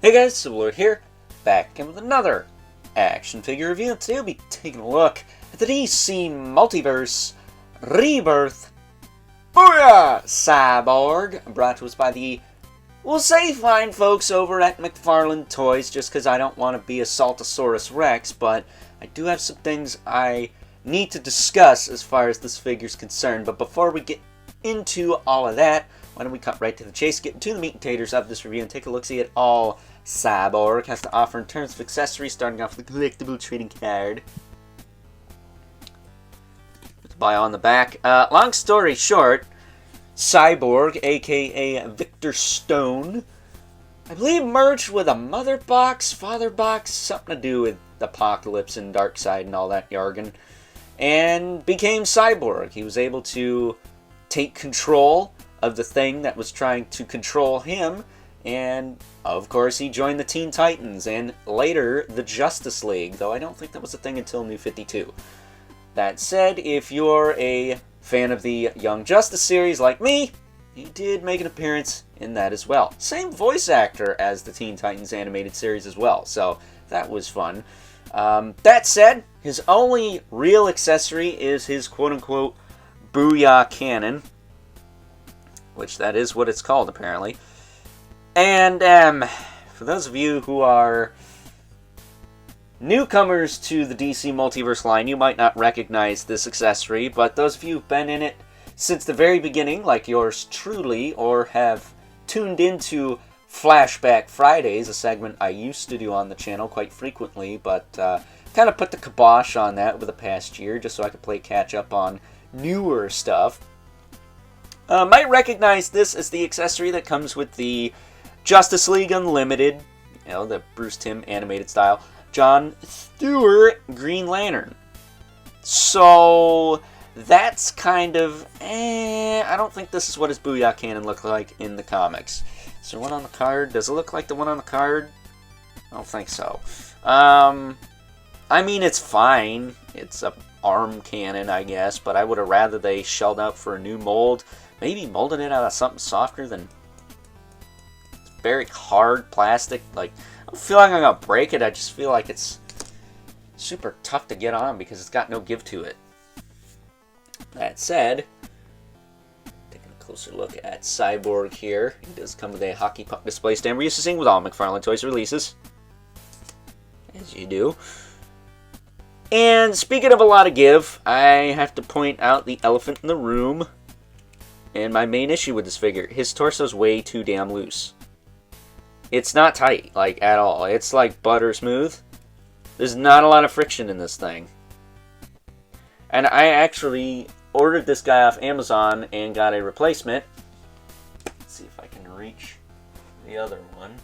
Hey guys, Cyborg here, back in with another action figure review, and today we'll be taking a look at the DC Multiverse Rebirth Booyah! Cyborg, brought to us by the, we'll say, fine folks over at McFarlane Toys, just because I don't want to be a Saltosaurus Rex, but I do have some things I need to discuss as far as this figure's concerned. But before we get into all of that, why don't we cut right to the chase, get into the meat and taters of this review, and take a look-see at all Cyborg has to offer in terms of accessories, starting off with the collectible trading card. With bio on the back. Long story short, Cyborg, aka Victor Stone, I believe merged with a mother box, father box, something to do with Apocalypse and Darkseid and all that jargon, and became Cyborg. He was able to take control of the thing that was trying to control him, and of course he joined the Teen Titans and later the Justice League, though I don't think that was a thing until New 52. That said, if you're a fan of the Young Justice series like me, he did make an appearance in that as well. Same voice actor as the Teen Titans animated series as well, so that was fun. That said, his only real accessory is his quote-unquote Booyah Cannon, which that is what it's called apparently. And for those of you who are newcomers to the DC Multiverse line, you might not recognize this accessory, but those of you who've been in it since the very beginning, like yours truly, or have tuned into Flashback Fridays, a segment I used to do on the channel quite frequently, but kind of put the kibosh on that over the past year just so I could play catch up on newer stuff. Might recognize this as the accessory that comes with the Justice League Unlimited, you know, the Bruce Timm animated style, John Stewart Green Lantern. So that's kind of, I don't think this is what his Booyah Cannon looked like in the comics. Is there one on the card? Does it look like the one on the card? I don't think so. I mean, it's fine. It's a arm cannon, I guess, but I would have rather they shelled out for a new mold. Maybe molded it out of something softer than very hard plastic. Like, I don't feel like I'm gonna break it. I just feel like it's super tough to get on because it's got no give to it. That said, taking a closer look at Cyborg here. He does come with a hockey puck display stand we're used to seeing with all McFarlane Toys releases, as you do. And speaking of a lot of give, I have to point out the elephant in the room. And my main issue with this figure, his torso's way too damn loose. It's not tight, like, at all. It's like butter smooth. There's not a lot of friction in this thing. And I actually ordered this guy off Amazon and got a replacement. Let's see if I can reach the other one.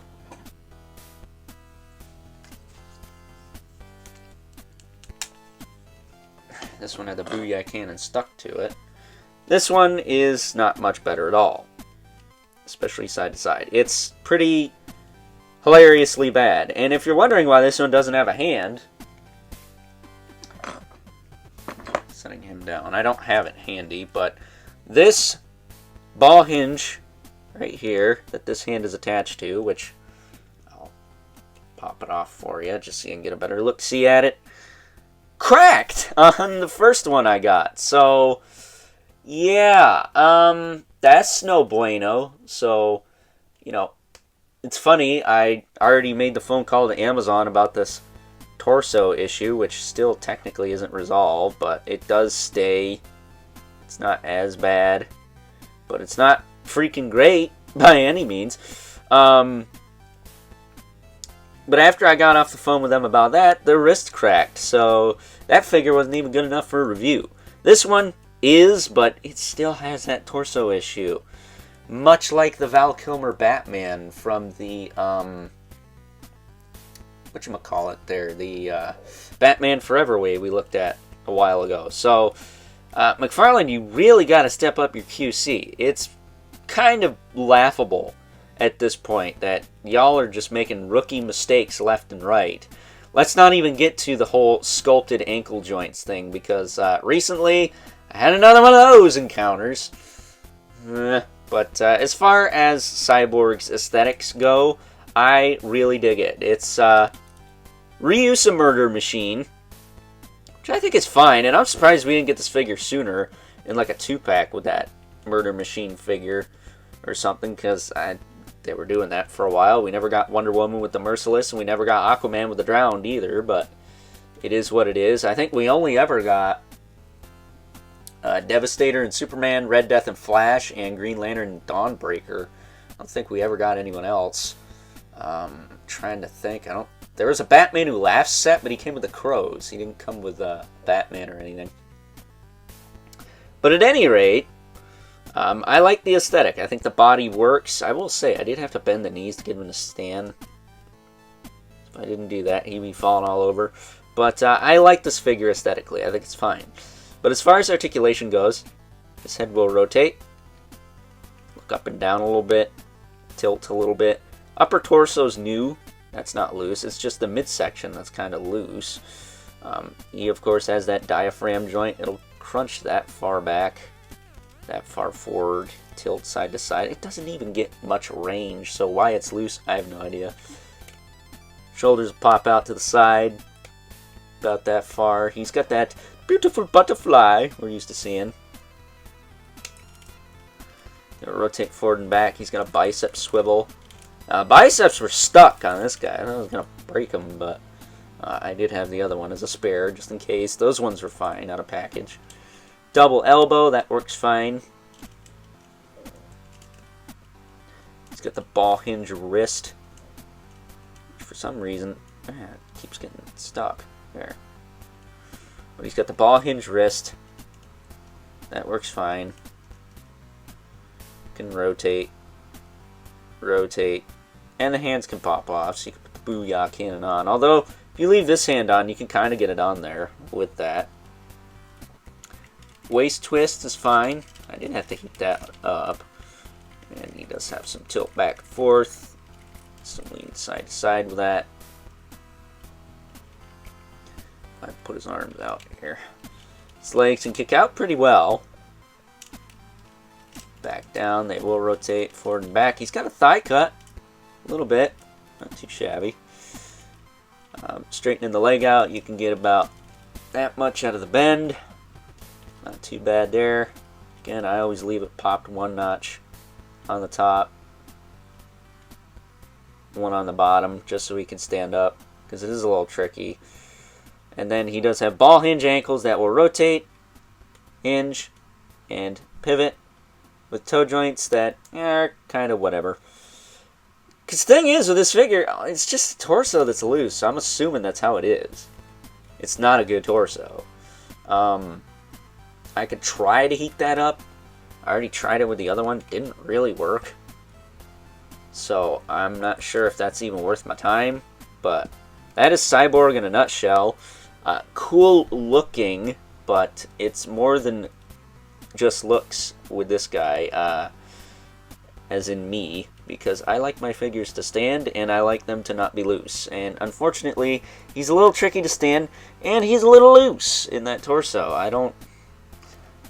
This one had the Booyah Cannon stuck to it. This one is not much better at all, especially side to side. It's pretty hilariously bad. And if you're wondering why this one doesn't have a hand, setting him down, I don't have it handy, but this ball hinge right here that this hand is attached to, which I'll pop it off for you just so you can get a better look-see at it, cracked on the first one I got. So yeah, that's no bueno. So, you know, it's funny, I already made the phone call to Amazon about this torso issue, which still technically isn't resolved, but it does stay. It's not as bad, but it's not freaking great by any means. But after I got off the phone with them about that, the wrist cracked, so that figure wasn't even good enough for a review. This one is, but it still has that torso issue. Much like the Val Kilmer Batman from the, whatchamacallit there, the Batman Forever way we looked at a while ago. So, McFarlane, you really got to step up your QC. It's kind of laughable at this point that y'all are just making rookie mistakes left and right. Let's not even get to the whole sculpted ankle joints thing, because recently I had another one of those encounters. But as far as Cyborg's aesthetics go, I really dig it. It's reuse a murder machine, which I think is fine, and I'm surprised we didn't get this figure sooner in like a 2-pack with that murder machine figure or something, because they were doing that for a while. We never got Wonder Woman with the Merciless, and we never got Aquaman with the Drowned either, but it is what it is. I think we only ever got Devastator and Superman, Red Death and Flash, and Green Lantern and Dawnbreaker. I don't think we ever got anyone else. Trying to think. There was a Batman Who Laughs set, but he came with the Crows. He didn't come with Batman or anything. But at any rate, I like the aesthetic. I think the body works. I will say, I did have to bend the knees to get him to stand. If I didn't do that, he'd be falling all over. But I like this figure aesthetically. I think it's fine. But as far as articulation goes, his head will rotate. Look up and down a little bit. Tilt a little bit. Upper torso's new. That's not loose. It's just the midsection that's kind of loose. He, of course, has that diaphragm joint. It'll crunch that far back, that far forward, tilt side to side. It doesn't even get much range, so why it's loose, I have no idea. Shoulders pop out to the side, about that far. He's got that beautiful butterfly we're used to seeing. He'll rotate forward and back. He's got a bicep swivel. Biceps were stuck on this guy. I thought I was going to break them, but I did have the other one as a spare, just in case. Those ones were fine, out of package. Double elbow, that works fine. He's got the ball hinge wrist. Which for some reason, it keeps getting stuck. There. But he's got the ball hinge wrist. That works fine. Can rotate. Rotate. And the hands can pop off, so you can put the Booyah cannon on. Although, if you leave this hand on, you can kind of get it on there with that. Waist twist is fine. I didn't have to heat that up. And he does have some tilt back and forth. Some lean side to side with that. I put his arms out here. His legs can kick out pretty well. Back down, they will rotate forward and back. He's got a thigh cut. A little bit. Not too shabby. Straightening the leg out, you can get about that much out of the bend. Not too bad there. Again, I always leave it popped one notch on the top. One on the bottom, just so he can stand up. Because it is a little tricky. And then he does have ball hinge ankles that will rotate, hinge, and pivot. With toe joints that are kind of whatever. Because the thing is with this figure, it's just the torso that's loose. So I'm assuming that's how it is. It's not a good torso. I could try to heat that up. I already tried it with the other one. Didn't really work. So I'm not sure if that's even worth my time. But that is Cyborg in a nutshell. Cool looking, but it's more than just looks with this guy, as in me, because I like my figures to stand and I like them to not be loose. And unfortunately, he's a little tricky to stand and he's a little loose in that torso.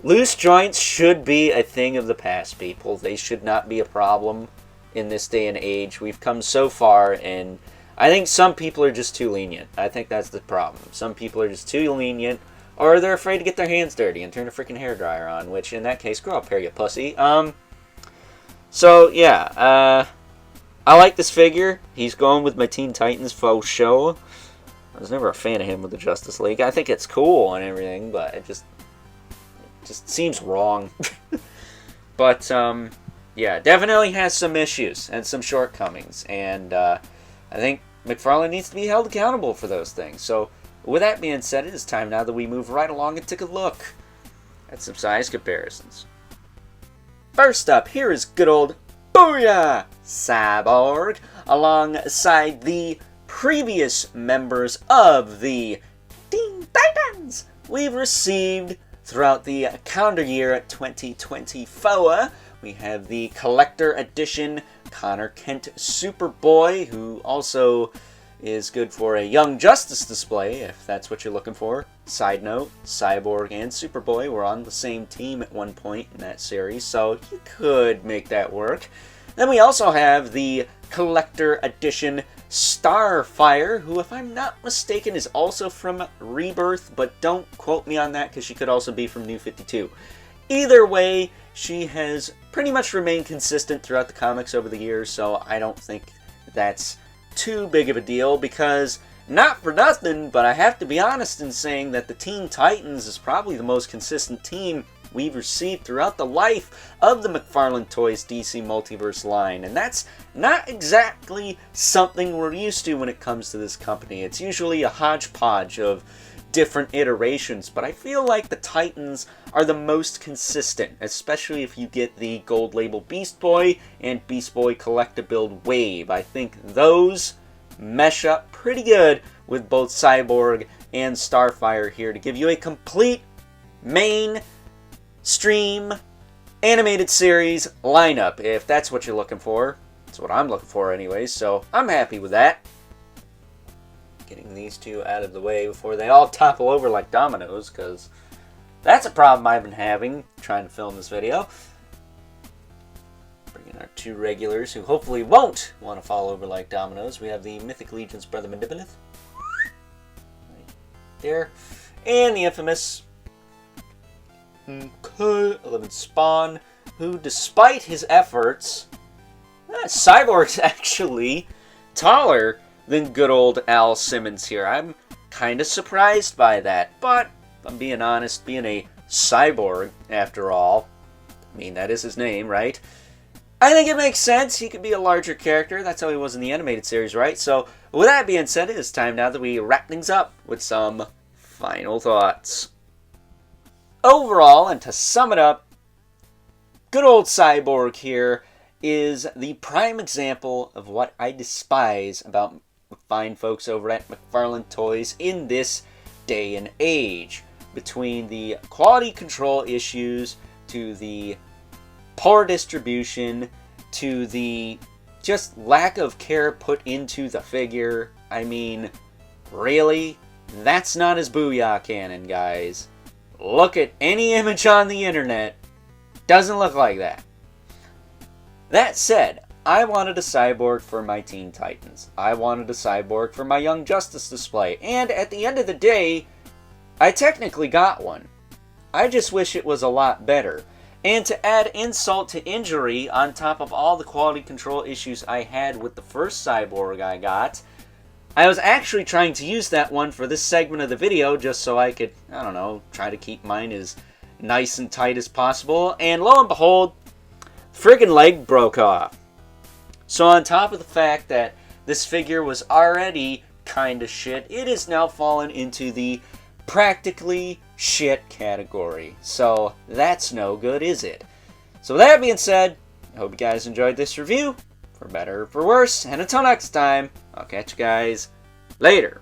Loose joints should be a thing of the past, people. They should not be a problem in this day and age. We've come so far, and I think some people are just too lenient. I think that's the problem. Some people are just too lenient, or they're afraid to get their hands dirty and turn a freaking hairdryer on, which in that case, grow up here, you pussy. So, yeah, I like this figure. He's going with my Teen Titans faux show. I was never a fan of him with the Justice League. I think it's cool and everything, but it just seems wrong. But, yeah, definitely has some issues and some shortcomings, and I think McFarlane needs to be held accountable for those things. So, with that being said, it is time now that we move right along and take a look at some size comparisons. First up, here is good old Booyah Cyborg, alongside the previous members of the Teen Titans we've received throughout the calendar year 2024. We have the Collector Edition Connor Kent Superboy, who also is good for a Young Justice display, if that's what you're looking for. Side note, Cyborg and Superboy were on the same team at one point in that series, so you could make that work. Then we also have the Collector Edition Starfire, who, if I'm not mistaken, is also from Rebirth, but don't quote me on that because she could also be from New 52. Either way, she has pretty much remained consistent throughout the comics over the years, so I don't think that's too big of a deal, because not for nothing, but I have to be honest in saying that the Teen Titans is probably the most consistent team we've received throughout the life of the McFarlane Toys DC Multiverse line, and that's not exactly something we're used to when it comes to this company. It's usually a hodgepodge of different iterations, but I feel like the Titans are the most consistent, especially if you get the Gold Label Beast Boy and Beast Boy Collectabuild Wave. I think those mesh up pretty good with both Cyborg and Starfire here to give you a complete mainstream animated series lineup, if that's what you're looking for. That's what I'm looking for anyways, so I'm happy with that. Getting these two out of the way before they all topple over like dominoes, because that's a problem I've been having trying to film this video. Bring in our two regulars who hopefully won't want to fall over like dominoes. We have the Mythic Legion's Brother Mandibilith. Right there. And the infamous 11 Spawn, who, despite his efforts, Cyborg's actually taller than good old Al Simmons here. I'm kind of surprised by that, but if I'm being honest, being a cyborg, after all, I mean, that is his name, right? I think it makes sense. He could be a larger character. That's how he was in the animated series, right? So, with that being said, it is time now that we wrap things up with some final thoughts. Overall, and to sum it up, good old Cyborg here is the prime example of what I despise about fine folks over at McFarlane Toys in this day and age. Between the quality control issues, to the poor distribution, to the just lack of care put into the figure. I mean, really? That's not his Booyah canon, guys. Look at any image on the internet. Doesn't look like that. That said, I wanted a Cyborg for my Teen Titans. I wanted a Cyborg for my Young Justice display. And at the end of the day, I technically got one. I just wish it was a lot better. And to add insult to injury, on top of all the quality control issues I had with the first Cyborg I got, I was actually trying to use that one for this segment of the video just so I could, I don't know, try to keep mine as nice and tight as possible. And lo and behold, friggin' leg broke off. So on top of the fact that this figure was already kinda shit, it is now fallen into the practically shit category. So that's no good, is it? So with that being said, I hope you guys enjoyed this review, for better or for worse, and until next time, I'll catch you guys later.